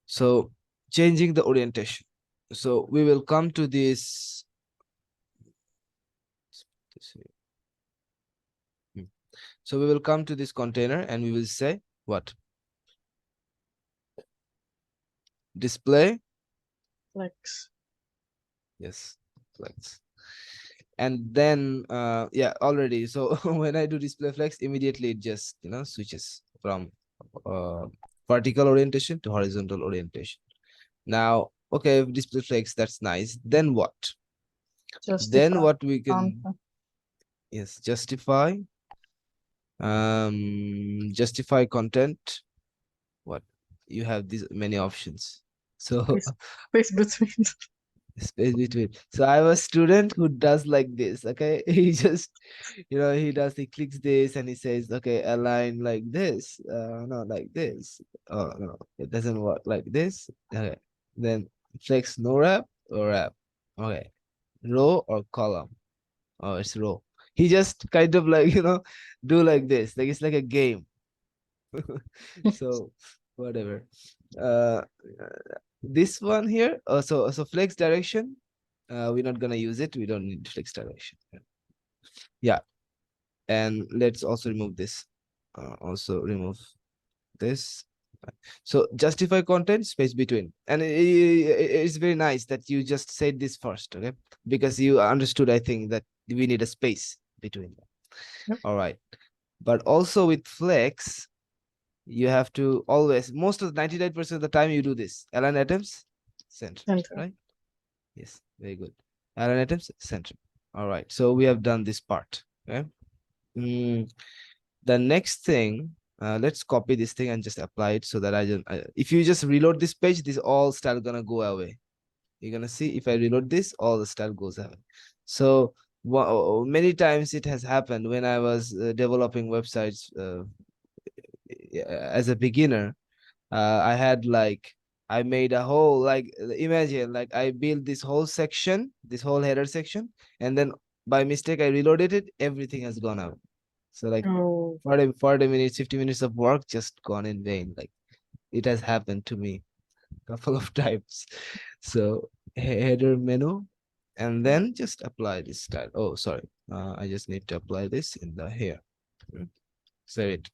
So changing the orientation. So we will come to this. So we will come to this container and we will say what? Display. Flex. Yes, flex. And then yeah, already. So when I do display flex, immediately it just switches from uh, vertical orientation to horizontal orientation. Now, okay, display flex, that's nice. Then what? Then Justify. what we can, Content. yes, justify content. What? You have these many options. So Space, space between. space between. So I have a student who does like this. Okay, he just, he clicks this and he says, okay, align like this. No, like this. Oh no, it doesn't work like this. Okay, then flex no wrap or wrap. Okay, row or column. Oh, it's row. He just kind of like do like this. Like it's like a game. So whatever. Uh, this one here. So flex direction. We're not gonna use it. We don't need flex direction. Yeah, and let's also remove this. Also remove this. So justify content space between, and it's very nice that you just said this first, okay? Because you understood, I think, that we need a space between them. Yep. All right, but also with flex, you have to always, most of the 99% of the time you do this. Align items, center, Center. right? Yes, very good. Align items, center. All right, so we have done this part, okay? The next thing, let's copy this thing and just apply it so that if you just reload this page, this all style gonna go away. You're gonna see if I reload this, all the style goes away. So many times it has happened when I was developing websites as a beginner. I had like, I made a whole, like, imagine, like I built this whole section, this whole header section, and then by mistake I reloaded it, everything has gone out. So like Oh, 40 minutes, 50 minutes of work just gone in vain. Like it has happened to me a couple of times. So header menu, and then just apply this style. Oh, sorry. I just need to apply this in the here. Save it.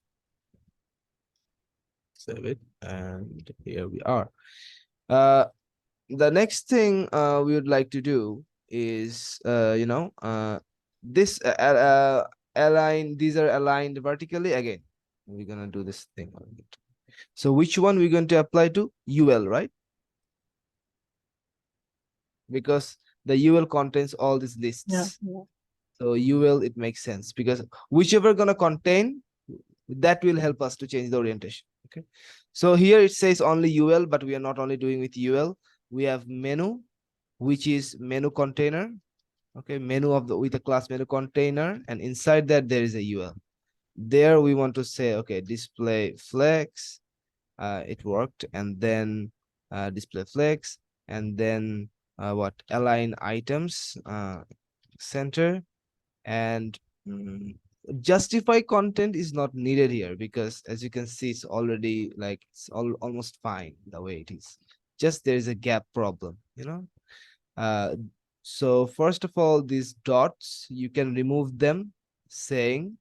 Save it. And here we are. Uh, the next thing we would like to do is, this align, these are aligned vertically again. We're gonna do this thing on it. So which one we're going to apply to? UL, right? Because the UL contains all these yeah, lists. yeah. So UL, it makes sense because whichever gonna contain, that will help us to change the orientation. Okay. So here it says only UL, but we are not only doing with UL. We have menu, which is menu container. Okay, menu of the with a class menu container, and inside that there is a UL. There we want to say, okay, display flex. It worked, and then display flex, and then what, align items, center, and justify content is not needed here because as you can see, it's already like it's almost fine the way it is. Just there is a gap problem, uh so first of all, these dots, you can remove them, saying,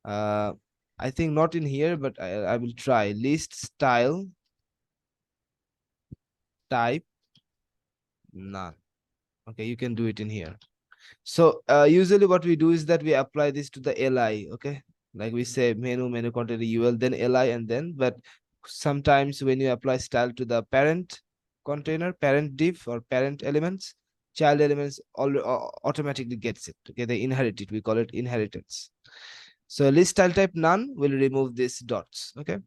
uh I think not in here, but I will try list style type none. Okay, you can do it in here. So usually what we do is that we apply this to the li. Okay, like we say menu content ul, then li, and then, but sometimes when you apply style to the parent container, parent div or parent elements, child elements automatically gets it. Okay, they inherit it. We call it inheritance. So list style type none will remove these dots. Okay,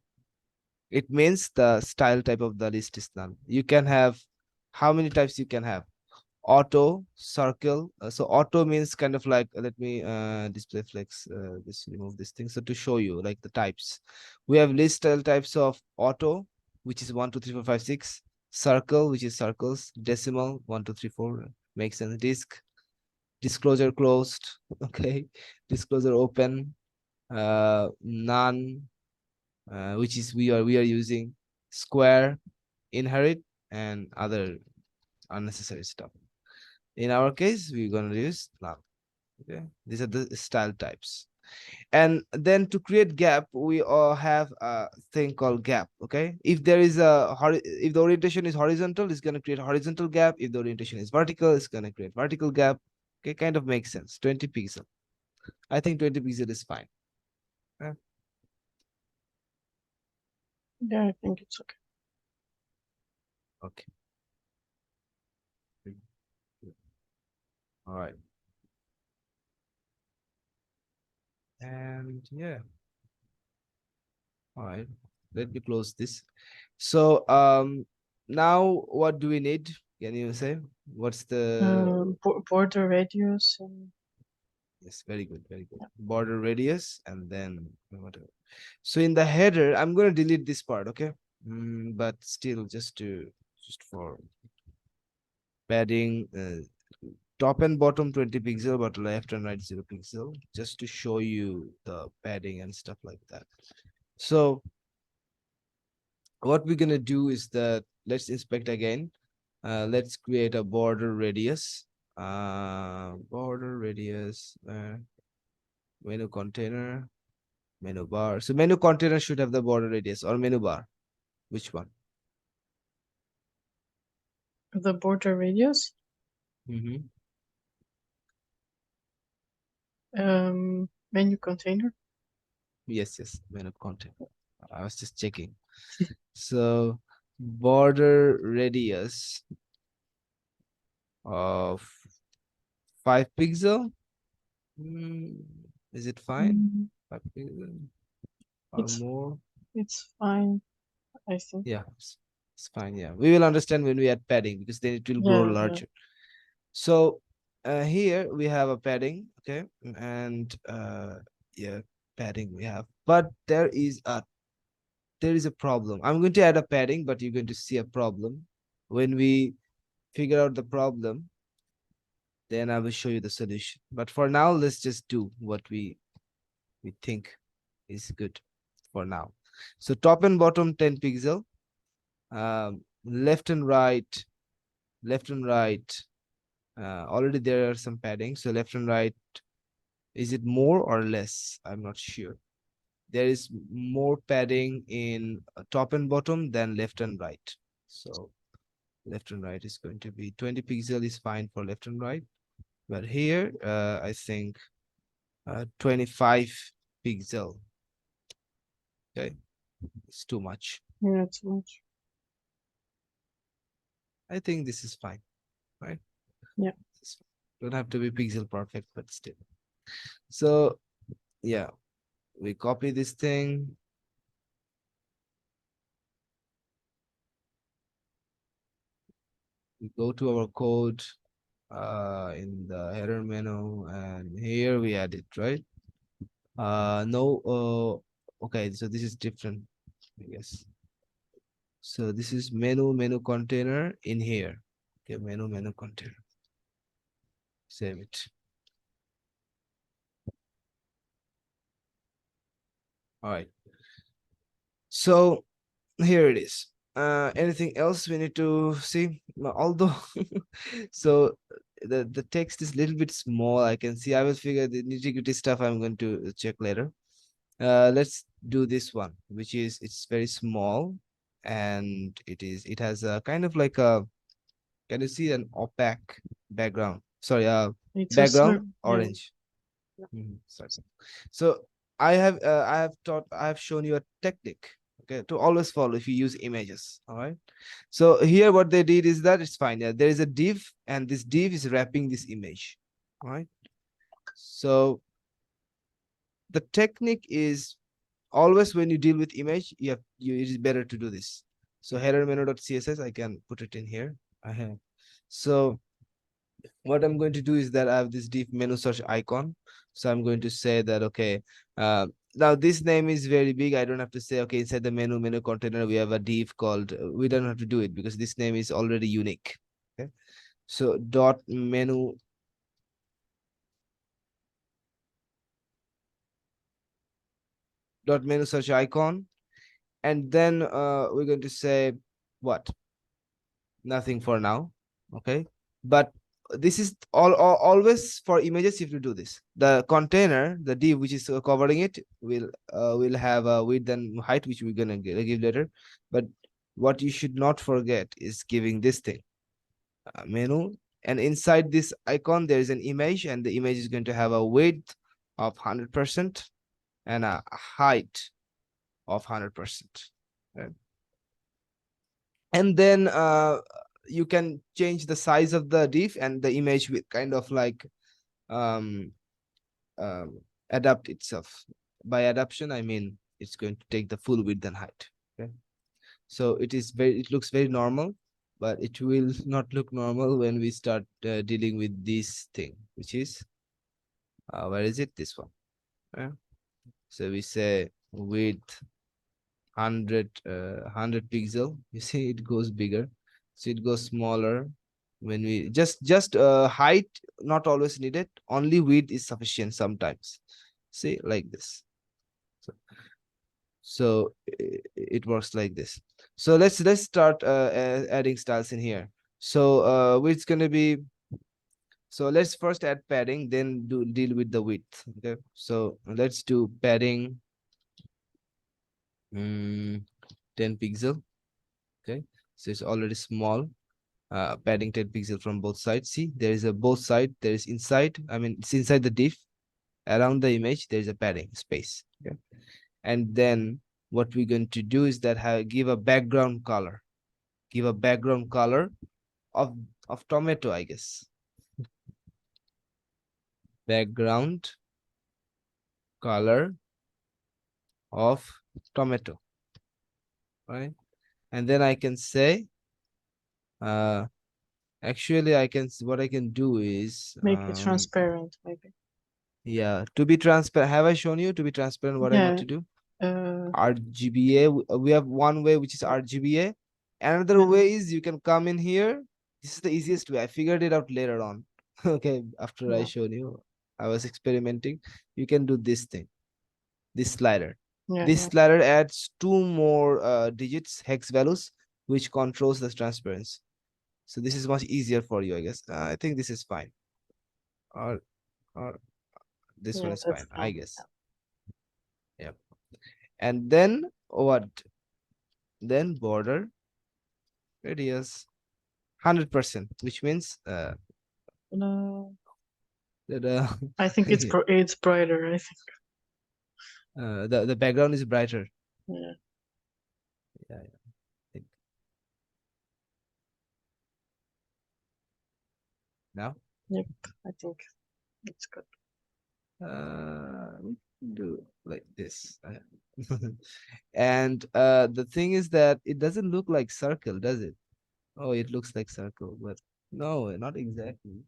it means the style type of the list is none. You can have, how many types you can have? Auto, circle. So auto means kind of like, let me display flex, just remove this thing. So to show you like the types, we have list style types of auto, which is 1 2 3 4 5 6. Circle, which is circles. Decimal, 1 2 3 4, makes sense. Disk, disclosure closed. Okay, disclosure open. None, which is we are using. Square, inherit and other unnecessary stuff. In our case, we're going to use none. Okay, these are the style types. And then to create gap, we all have a thing called gap. Okay, if there is if the orientation is horizontal, it's going to create horizontal gap. If the orientation is vertical, it's going to create vertical gap. Okay, kind of makes sense. 20 pixel. I think 20 pixel is fine. Yeah, I think it's okay. Okay. All right. And yeah. All right. Let me close this. So now what do we need? Can you say what's the Border radius and yes, very good, very good. Border radius and then whatever. So in the header, I'm going to delete this part, okay? But still just for padding top and bottom 20 pixel, but left and right 0 pixel, just to show you the padding and stuff like that. So what we're gonna do is that let's inspect again. Let's create a border radius. Border radius, menu container, menu bar. So menu container should have the border radius or menu bar. Which one? the border radius. Mm-hmm. Menu container. Yes, yes, menu container. I was just checking. So border radius of 5 pixel. Mm, is it fine? Mm, 5 pixel or it's more? it's fine, I think. Yeah, it's fine. Yeah, we will understand when we add padding because then it will grow Yeah, larger. So here we have a padding, okay, and yeah, padding we have, but there is a problem. I'm going to add a padding, but you're going to see a problem when we figure out the problem. Then I will show you the solution. But for now, let's just do what we think is good for now. So top and bottom 10 pixel, left and right, left and right. Already there are some padding. So left and right, is it more or less? I'm not sure. There is more padding in top and bottom than left and right. So left and right is going to be 20 pixel is fine for left and right. But here, I think 25 pixel. Okay, it's too much. yeah, it's much. I think this is fine, right? Yeah. Don't have to be pixel perfect, but still. So yeah, we copy this thing. We go to our code in the header menu, and here we add it, right? No, okay, so this is different, I guess. So this is menu container in here. Okay, menu container. Save it. All right. So here it is. Anything else we need to see? Although, so the text is a little bit small. I can see. I will figure the nitty-gritty stuff I'm going to check later. Let's do this one, which is it's very small, and it has a kind of like a. Can you see an opaque background? Sorry, It's a background yeah. orange. Sorry. So I have shown you a technique, okay, to always follow if you use images. All right. So here what they did is that it's fine. Yeah, there is a div, and this div is wrapping this image. All right. So the technique is always when you deal with image, it is better to do this. So header menu.css, I can put it in here. I have. So what I'm going to do is that I have this div menu search icon. So I'm going to say that, okay, now this name is very big. I don't have to say, okay, inside the menu container, we have a div called, we don't have to do it because this name is already unique. Okay. So dot menu search icon. And then we're going to say what? Nothing for now. Okay. But this is always for images. If you do this, the container, the div which is covering it will have a width and height, which we're gonna give later. But what you should not forget is giving this thing menu, and inside this icon there is an image, and the image is going to have a width of 100% and a height of 100%. Right? And then you can change the size of the div, and the image will kind of like um, um adapt itself. By adaptation I mean it's going to take the full width and height. Okay, so it looks very normal, but it will not look normal when we start dealing with this thing, which is where is it, this one. So we say width 100 pixel. You see it goes bigger, so it goes smaller. When we just height not always needed, only width is sufficient sometimes. See, like this. So it works like this. So let's start adding styles in here. So it's gonna be, so let's first add padding, then deal with the width. Okay, so let's do padding 10 pixel. Okay, so it's already small. Padding 10 pixel from both sides. See, there is a both side, there is inside, I mean it's inside the div. Around the image there is a padding space. Okay, and then what we're going to do is that give a background color. Give a background color of tomato, I guess. Background color of tomato. Right, and then I can say actually I can, what I can do is Make it transparent, maybe. yeah, to be transparent. Have I shown you to be transparent what I need Yeah. to do? Uh, RGBA. We have one way, which is RGBA. Another yeah. way is you can come in here. This is the easiest way. I figured it out later on. Okay, after I Yeah. showed you, I was experimenting. You can do this thing, this slider. Yeah. This Yeah. slider adds two more digits, hex values, which controls the transparency. So this is much easier for you, I guess. I think this is fine. Or this one Yeah, is that's fine, I fine. guess. Yeah. And then what? Then border radius 100%, which means No, that I think it's yeah, it's brighter. I think. the background is brighter. Yeah. Yeah, I think. Now Yep. I think it's good. we can do like this. And the thing is that it doesn't look like circle, does it? Oh, it looks like circle, but no, not exactly.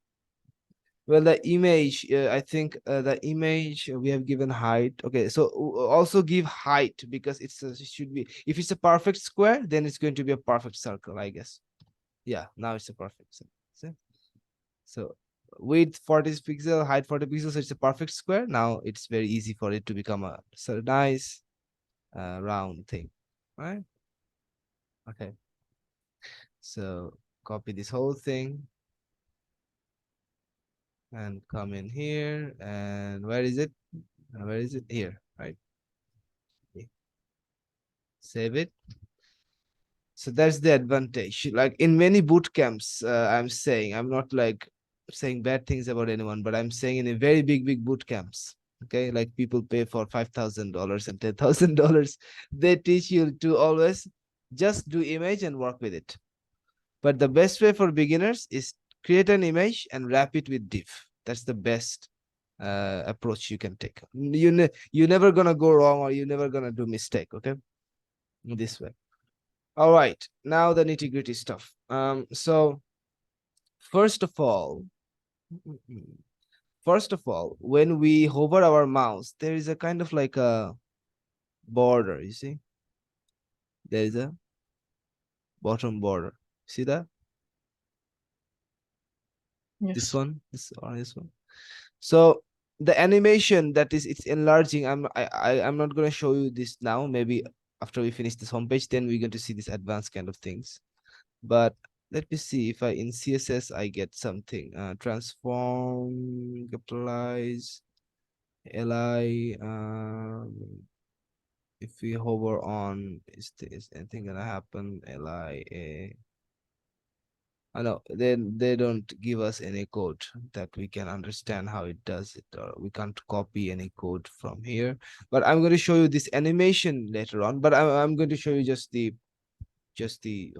Well, the image, I think the image we have given height. Okay, so also give height, because it should be, if it's a perfect square, then it's going to be a perfect circle, I guess. Yeah, now it's a perfect circle. See? So width 40 pixel, height 40 pixels, so it's a perfect square. Now it's very easy for it to become a nice round thing, right? Okay, so copy this whole thing and come in here, and where is it? Where is it? Here, right? Okay. Save it. So that's the advantage. Like in many boot camps, I'm not like saying bad things about anyone, but I'm saying in a very big boot camps, okay, like people pay for $5,000 and $10,000, they teach you to always just do image and work with it. But the best way for beginners is create an image and wrap it with div. That's the best approach you can take. You're never gonna go wrong, or you're never gonna do mistake. Okay, this way. All right, now the nitty-gritty stuff. So first of all, when we hover our mouse, there is a kind of like a border. You see, there is a bottom border. See that? This Yes. one, this one. So the animation that is, it's enlarging. I'm not gonna show you this now. Maybe after we finish this homepage, then we're going to see this advanced kind of things. But Let me see if I in CSS I get something. Transform, capitalize, li. If we hover on, is anything gonna happen? Li. I know they don't give us any code that we can understand how it does it, or we can't copy any code from here. But I'm going to show you this animation later on. But I'm going to show you just the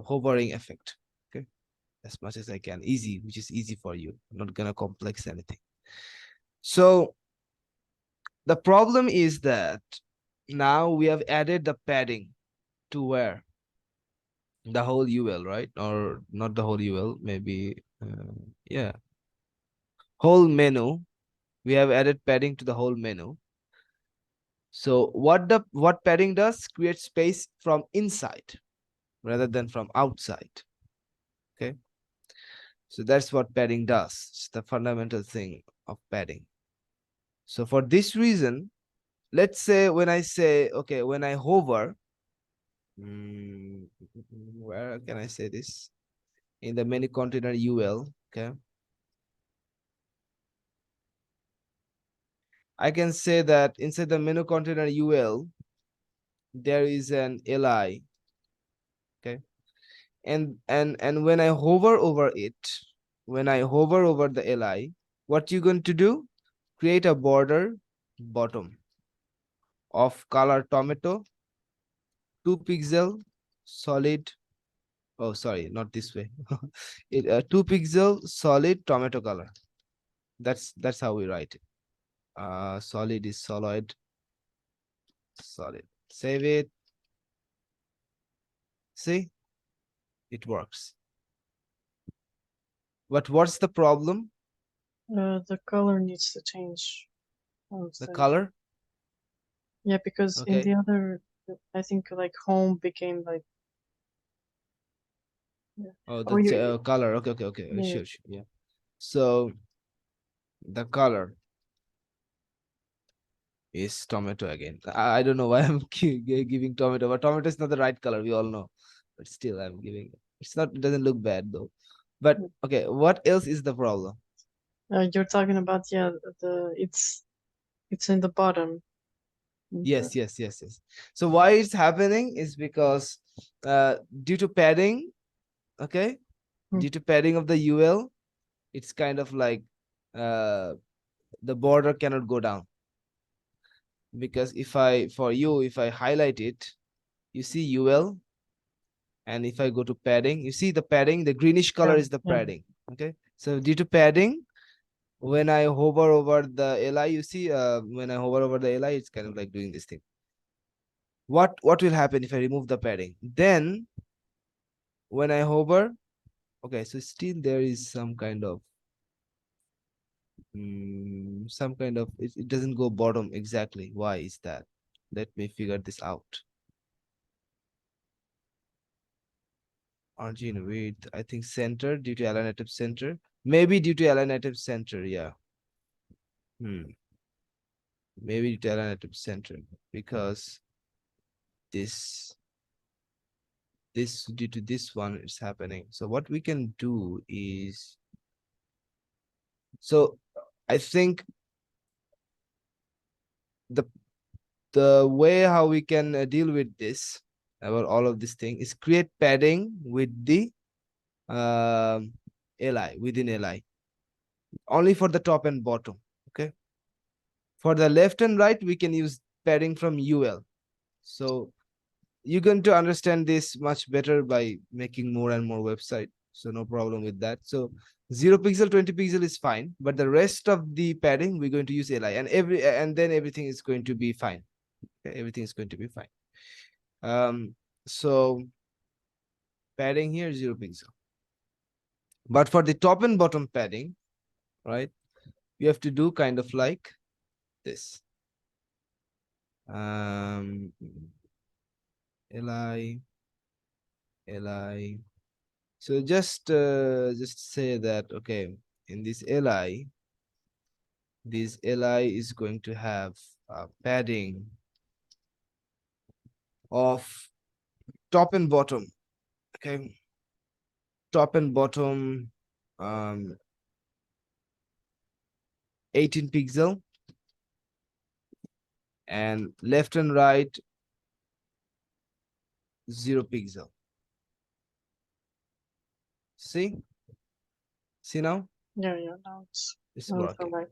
hovering effect. Okay, as much as I can, easy, which is easy for you. I'm not gonna complex anything. So the problem is that now we have added the padding to where the whole UL, right? Or not the whole UL, maybe yeah, whole menu. We have added padding to the whole menu. So what padding does, create space from inside rather than from outside. Okay, so that's what padding does. It's the fundamental thing of padding. So for this reason, let's say when I say, okay, when I hover, where can I say this? In the menu container UL, okay, I can say that inside the menu container UL, there is an li, okay, and when I hover over it, when I hover over the li, what you going to do? Create a border bottom of color tomato, 2 pixel solid. Oh, sorry, not this way. 2 pixel solid tomato color. That's how we write it. Solid is solid. Solid. Save it. See, it works. But what's the problem? The color needs to change. The Outside. color. Yeah, because in Okay. the other, I think like home became like. Yeah. Oh, Oh, the color. Okay, okay, okay. yeah. Sure, sure. Yeah. So the color is tomato again. I don't know why I'm giving tomato, but tomato is not the right color. We all know, but still I'm giving it. It's not. It doesn't look bad though. But okay, what else is the problem? You're talking about, yeah, the it's in the bottom. Yes, yes, yes, yes. So why it's happening is because due to padding, okay, due to padding of the UL, it's kind of like the border cannot go down. Because if I highlight it, you see UL, and if I go to padding, you see the padding, the greenish color is the Yeah. padding. Okay, so due to padding, when I hover over the li, you see when I hover over the li, it's kind of like doing this thing. What will happen if I remove the padding? Then when I hover, okay, so still there is some kind of it doesn't go bottom exactly. Why is that? Let me figure this out. Margin width, I think center, due to align native center. Maybe due to align native center, yeah. Maybe due to align native center, because this due to this one is happening. So what we can do is, so I think the way how we can deal with this, about all of this thing, is create padding with the li, within li, only for the top and bottom. Okay, for the left and right we can use padding from ul. So you're going to understand this much better by making more and more website, so no problem with that. So 0 pixel, 20 pixel is fine, but the rest of the padding we're going to use li, and then everything is going to be fine. Okay? Everything is going to be fine. So padding here 0 pixel, but for the top and bottom padding, right, you have to do kind of like this. Li. So just say that, okay, in this li, this li is going to have a padding of top and bottom. Okay, top and bottom 18 pixel, and left and right 0 pixel. See now Yeah, yeah. Now it's it's working. alright.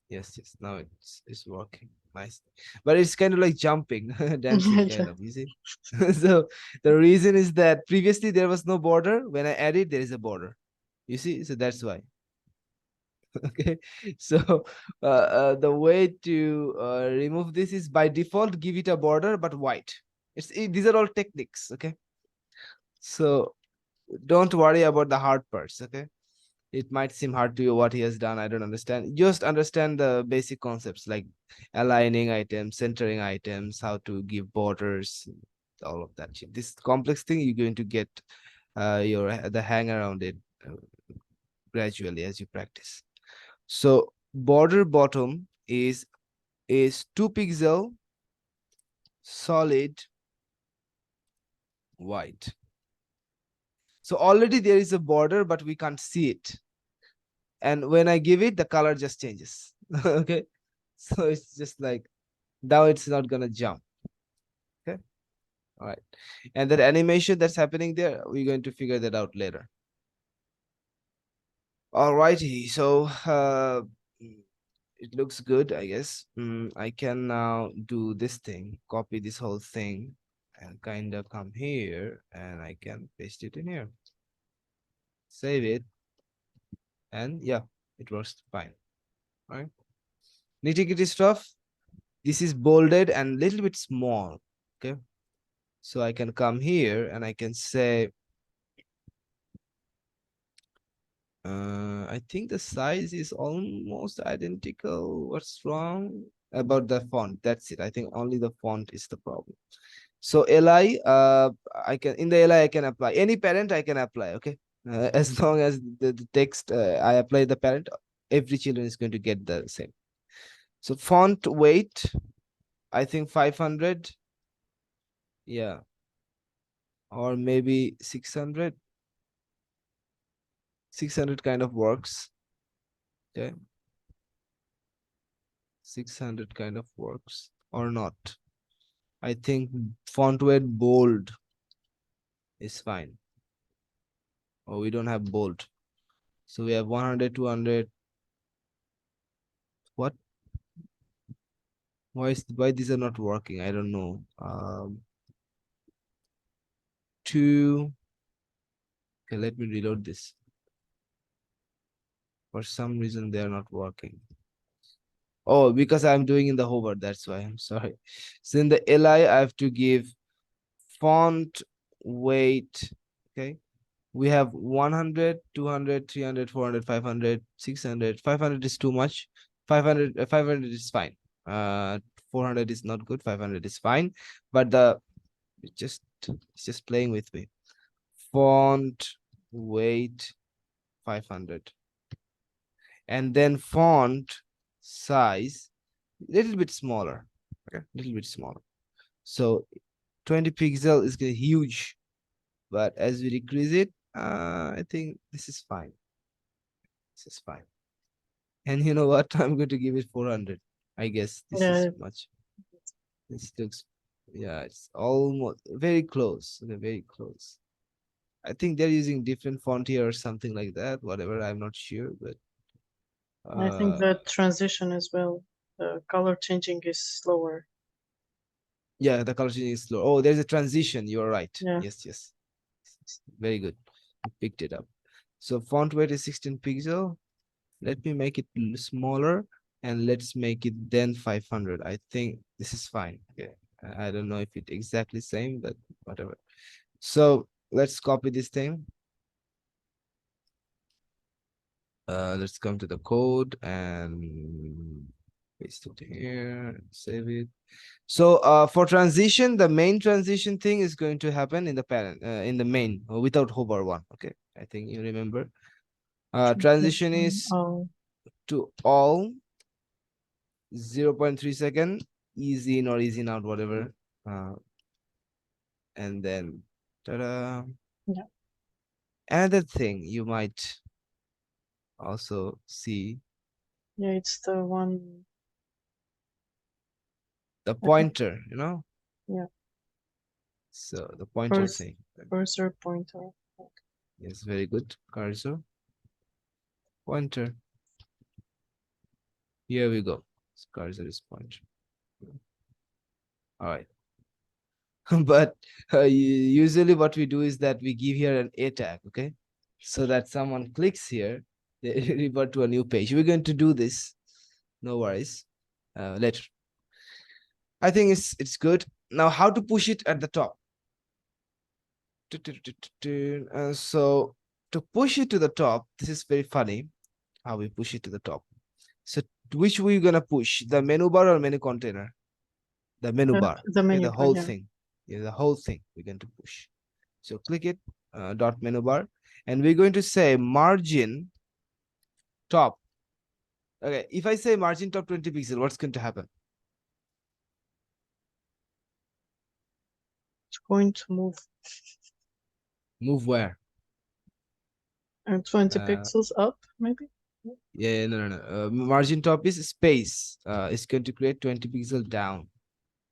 Yes, now it's working nice, but it's kind of like jumping dancing kind Yeah. of, you see. So the reason is that previously there was no border. When I add it, there is a border, you see, so that's why. Okay, so the way to remove this is by default give it a border but white. These are all techniques, okay? So don't worry about the hard parts, okay? It might seem hard to you what he has done. I don't understand. Just understand the basic concepts like aligning items, centering items, how to give borders, all of that shit. This complex thing you're going to get the hang around it gradually as you practice. So border bottom is 2 pixel solid white. So already there is a border, but we can't see it. And when I give it, the color just changes. Okay. So it's just like now it's not gonna jump. Okay. All right. And that animation that's happening there, we're going to figure that out later. All righty. So it looks good, I guess. I can now do this thing, copy this whole thing, and kind of come here, and I can paste it in here. Save it, and yeah, it works fine. All right. Nitty-gritty stuff. This is bolded and little bit small. Okay. So I can come here and I can say, I think the size is almost identical. What's wrong about the font? That's it. I think only the font is the problem. So li, I can in the li I can apply any parent. I can apply. Okay, as long as the text I apply the parent, every children is going to get the same. So font weight, I think 500. Yeah, or maybe 600. 600 kind of works. Okay, 600 kind of works or not. I think font weight bold is fine. Oh, we don't have bold. So we have 100, 200. What? Why these are not working? I don't know. Two. Okay, let me reload this. For some reason they are not working. Oh, because I'm doing in the hover. That's why. I'm sorry. So in the li, I have to give font weight. Okay. We have 100, 200, 300, 400, 500, 600. 500 is too much. 500 is fine. 400 is not good. 500 is fine. But it's just playing with me. Font weight 500. And then font size little bit smaller. Okay, little bit smaller. So 20 pixel is huge. But as we decrease it, I think this is fine. This is fine. And you know what? I'm going to give it 400. I guess this is Yeah, much. This looks, yeah, it's almost very close. Okay, very close. I think they're using different font here or something like that. Whatever, I'm not sure, but I think uh, the transition as well, the color changing is slower. yeah, the color changing is slow. Oh, there's a transition. You're right. Yeah. Yes. Very good. You picked it up. So font weight is 16 pixel. Let me make it smaller and let's make it then 500. I think this is fine. Okay. I don't know if it's exactly same, but whatever. So let's copy this thing. Let's come to the code and paste it here, save it. So for transition, the main transition thing is going to happen in the parent, in the main without hover one. Okay, I think you remember. Transition is Oh, to all 0.3 second, easy in or easy out, whatever. And then ta-da. yeah. Another thing you might also see, Yeah, it's the one. the I think. pointer, Yeah, So the pointer first thing. cursor pointer. Yes, very good. Cursor, pointer. Here we go. Cursor is pointer. All right. But usually what we do is that we give here an A tag, okay? So that someone clicks here, they revert to a new page. We're going to do this. No worries. Later. I think it's good. Now, how to push it at the top? So to push it to the top, this is very funny how we push it to the top. So which we gonna push? The menu bar or menu container? The menu bar. The Okay, menu the bar. whole Yeah. thing. Yeah, the whole thing we're going to push. So click it, dot menu bar, and we're going to say margin top. Okay, if I say margin top 20 pixel, what's going to happen? It's going to move Move where? 20 Uh, pixels up, maybe. yeah, no. Margin top is space. It's going to create 20 pixel down.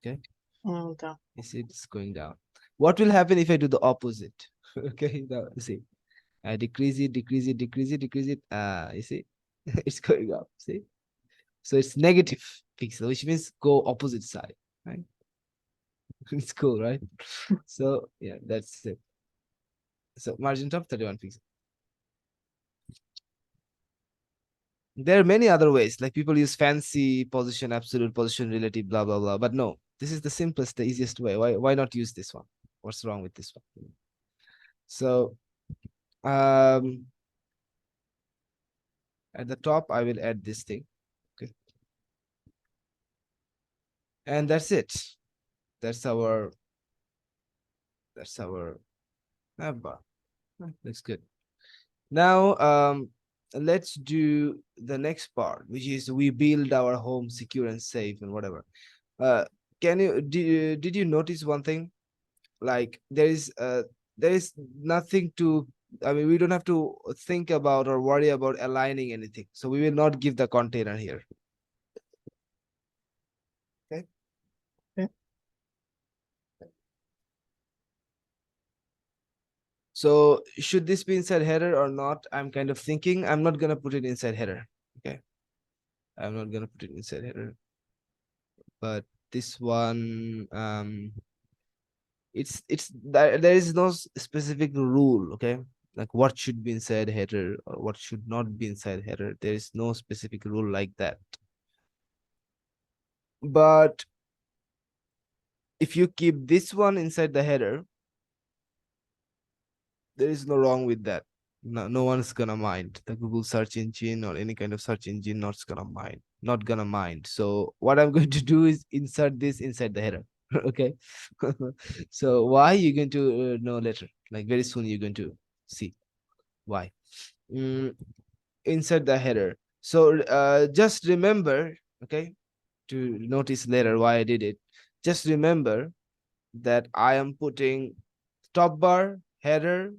Okay, Oh, down. you see it's going down. What will happen if I do the opposite? Okay, now see, I decrease it, decrease it, decrease it, decrease it. You see, it's going up. See, so it's negative pixel, which means go opposite side, right? It's cool, right? So yeah, that's it. So margin top 31 pixel. There are many other ways, like people use fancy position, absolute position, relative, blah blah blah. But no, this is the simplest, the easiest way. Why not use this one? What's wrong with this one? So um at the top, I will add this thing. Okay. And that's it. That's our nav bar. Looks good. Now let's do the next part, which is we build our home secure and safe and whatever. Uh did you notice one thing? Like there is nothing to, I mean, we don't have to think about or worry about aligning anything. So we will not give the container here. Okay. Okay. So should this be inside header or not? I'm kind of thinking I'm not gonna put it inside header. Okay. I'm not gonna put it inside header. But this one, it's there is no specific rule, okay? Like what should be inside header or what should not be inside header. There is no specific rule like that. But if you keep this one inside the header, there is no wrong with that. No one's gonna mind. The Google search engine or any kind of search engine not gonna mind. So what I'm going to do is insert this inside the header. Okay. So why you're going to know later, like very soon you're going to see why. Insert the header. So just remember, okay, to notice later why I did it. Just remember that I am putting top bar, header,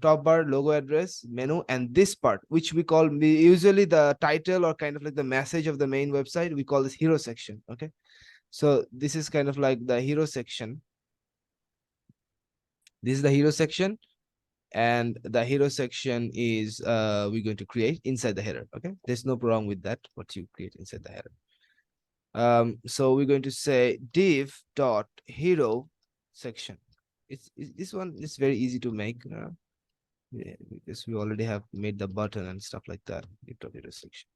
top bar, logo address, menu, and this part, which we usually the title or kind of like the message of the main website, we call this hero section. Okay. So this is kind of like the hero section. This is the hero section. And the hero section is we're going to create inside the header. Okay. There's no problem with that, what you create inside the header. So we're going to say div dot hero section. This one is very easy to make. Yeah, because we already have made the button and stuff like that. Div dot hero section.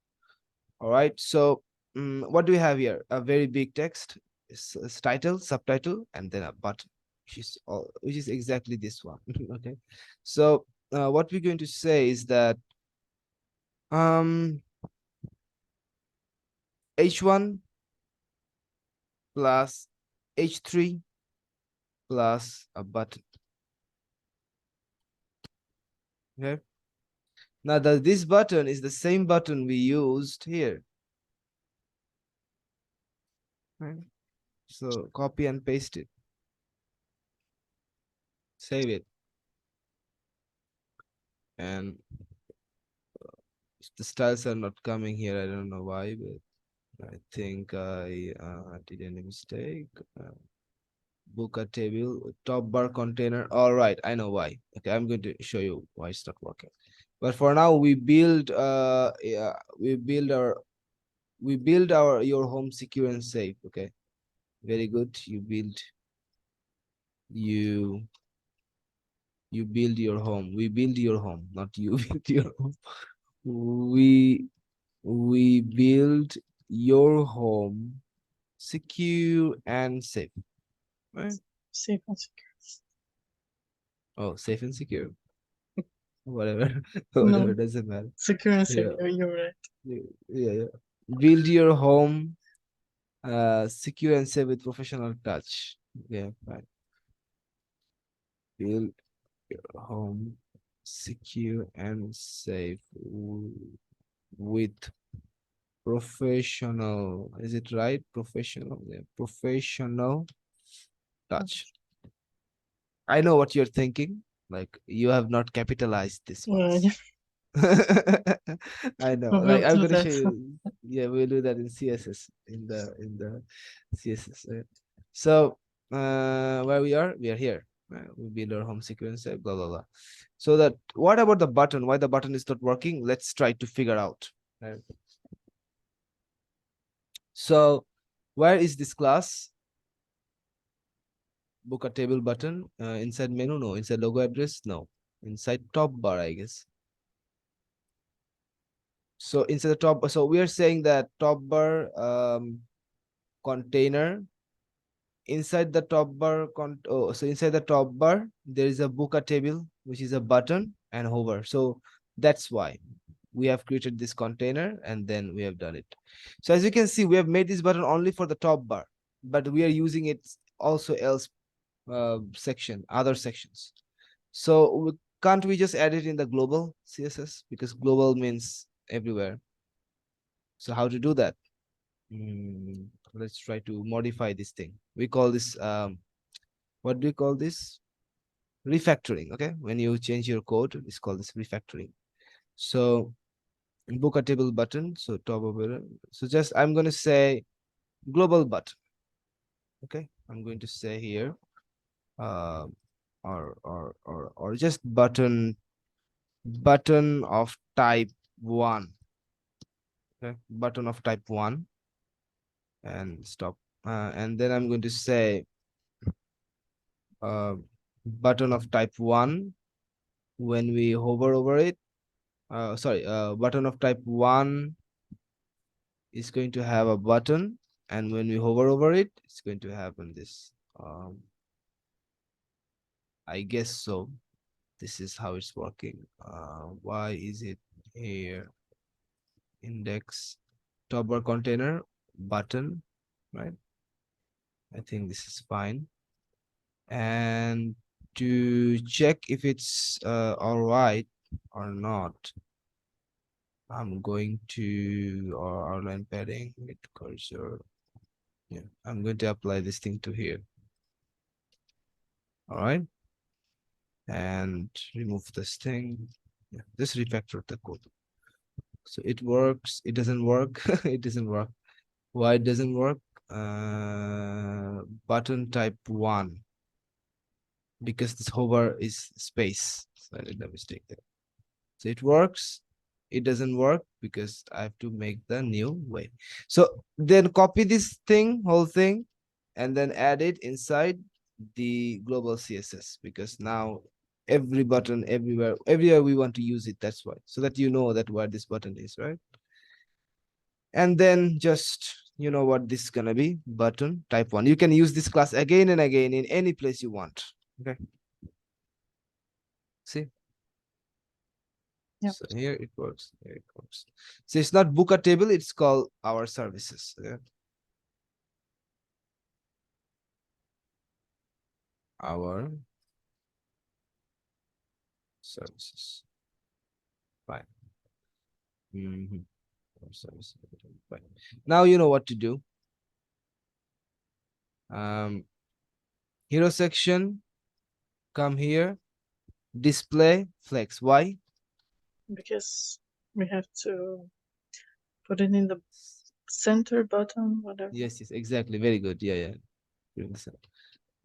All right. So what do we have here? A very big text, it's title, subtitle, and then a button, which is exactly this one. Okay. So what we're going to say is that h1 plus h3 plus a button. Okay. Now this button is the same button we used here. Right. So copy and paste it. Save it. And the styles are not coming here. I don't know why, but I think I did any mistake. Book a table, top bar container. All right, I know why. Okay, I'm going to show you why it's not working. But for now, we build our your home secure and safe. Okay, very good. You you build your home. We build your home, not you build your home. We build your home secure and safe. Right? Safe and secure. Oh, safe and secure. Whatever, No, whatever, doesn't matter. secure and Yeah, secure. You're right. yeah. Build your home secure and safe with professional touch. Yeah, right. Build your home secure and safe with professional. Is it right? Professional. Yeah, professional touch. I know what you're thinking. Like you have not capitalized this Yeah, once. I know. Like we'll I'm do gonna show that. you. Yeah, we'll do that in CSS in the CSS. So where we are here. We build our home sequence, blah blah blah. So that what about the button? Why the button is not working? Let's try to figure out. Right? So where is this class? Book a table button inside menu? No. Inside logo address? No. Inside top bar, I guess. So inside the top, so we are saying that top bar container inside the top bar so inside the top bar there is a book a table which is a button and hover. So that's why we have created this container and then we have done it. So as you can see, we have made this button only for the top bar, but we are using it also else section, other sections. So can't we just add it in the global CSS, because global means everywhere? So how to do that? Let's try to modify this thing. We call this what do you call this? Refactoring. Okay, when you change your code, it's called this refactoring. So book a table button. So top of it. So just I'm going to say global button. Okay, I'm going to say here uh, or just button of type 1. Okay, button of type 1 and stop. And then I'm going to say button of type 1 when we hover over it. Sorry, button of type 1 is going to have a button, and when we hover over it, it's going to happen this. I guess so. This is how it's working. Why is it here? Index, top bar container, button, right? I think this is fine. And to check if it's all right or not, I'm going to our outline padding with cursor. Yeah, I'm going to apply this thing to here. All right. And remove this thing. Yeah, just refactor the code. So it works, it doesn't work, it doesn't work. Why it doesn't work? Button type 1. Because this hover is space. So I did a mistake there. So it works, it doesn't work because I have to make the new way. So then copy this thing, whole thing, and then add it inside the global CSS, because now every button everywhere we want to use it. That's why, so that you know that where this button is, right? And then just you know what this is gonna be, button type 1. You can use this class again and again in any place you want. Okay, see. Yep. So here it works. Here it works. So it's not book a table, it's called our services. Okay? Our services. Fine. Our services. Fine. Now you know what to do. Hero section, come here, display flex. Why? because we have to put it in the center button, whatever. Yes, exactly. Very good. Yeah. Doing so.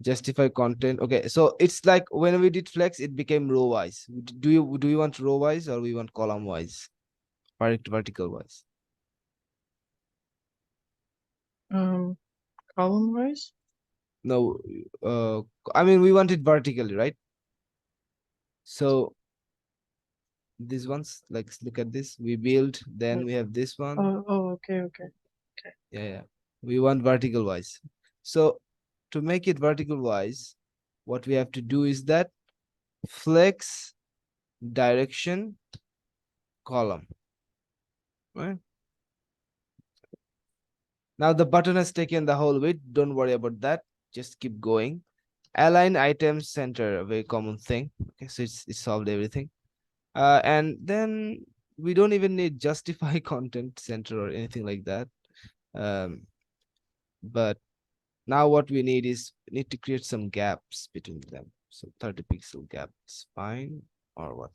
Justify content. Okay, so it's like when we did flex, it became row wise. Do you want row wise or we want column wise? Vertical wise. Column wise. No, I mean we want it vertically, right? So these ones, like look at this. We build, then we have this one. Okay. Yeah. We want vertical wise. So to make it vertical wise, what we have to do is that flex direction column, right? Now the button has taken the whole width. Don't worry about that. Just keep going. Align items center, a very common thing. Okay, so it solved everything. And then we don't even need justify content center or anything like that. But now what we need is need to create some gaps between them. So 30 pixel gap is fine, or what?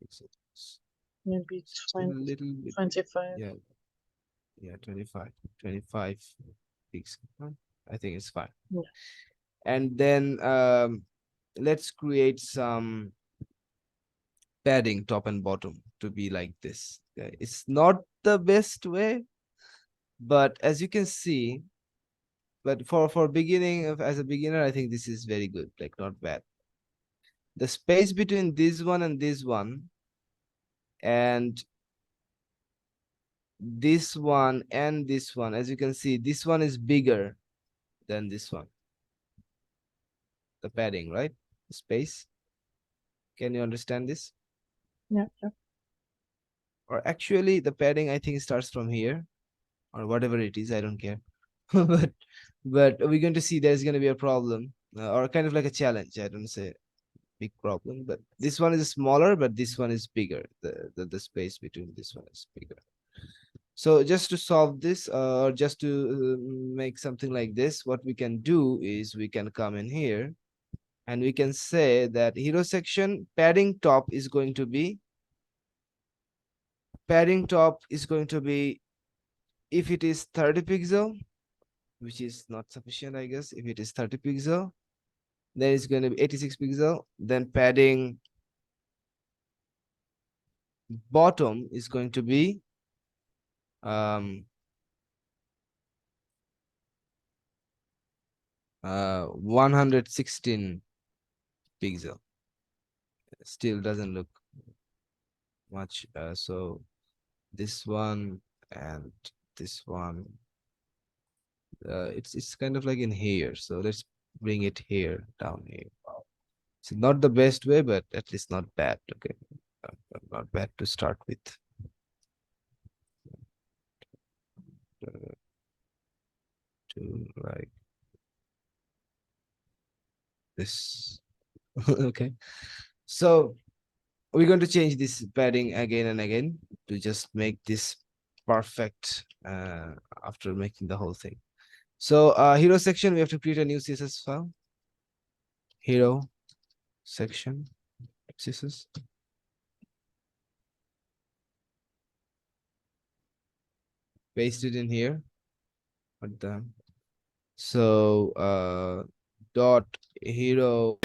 Pixels. Maybe Still a little bit. 25. Yeah, 25 pixel. I think it's fine. Yeah. And then let's create some padding top and bottom to be like this. Okay, it's not the best way, but as you can see, but for beginning as a beginner, I think this is very good, like not bad. The space between this one and this one and this one and this one, as you can see, this one is bigger than this one. The padding, right? The space. Can you understand this? Yeah. Or actually the padding I think starts from here or whatever it is, I don't care. but we're going to see there's going to be a problem or kind of like a challenge. I don't say big problem, but this one is smaller, but this one is bigger. The space between this one is bigger. So just to solve this or just to make something like this, what we can do is we can come in here and we can say that hero section padding top is going to be if it is 30 pixel, which is not sufficient, I guess. If it is 30 pixel, then it's going to be 86 pixel. Then padding bottom is going to be 116 pixel. Still doesn't look much. So this one and this one, it's kind of like in here. So let's bring it here, down here. It's not the best way, but at least not bad. Okay, not bad to start with. To like this. Okay, so we're going to change this padding again and again to just make this perfect after making the whole thing. So hero section, we have to create a new CSS file. Hero section CSS. Paste it in here. So dot hero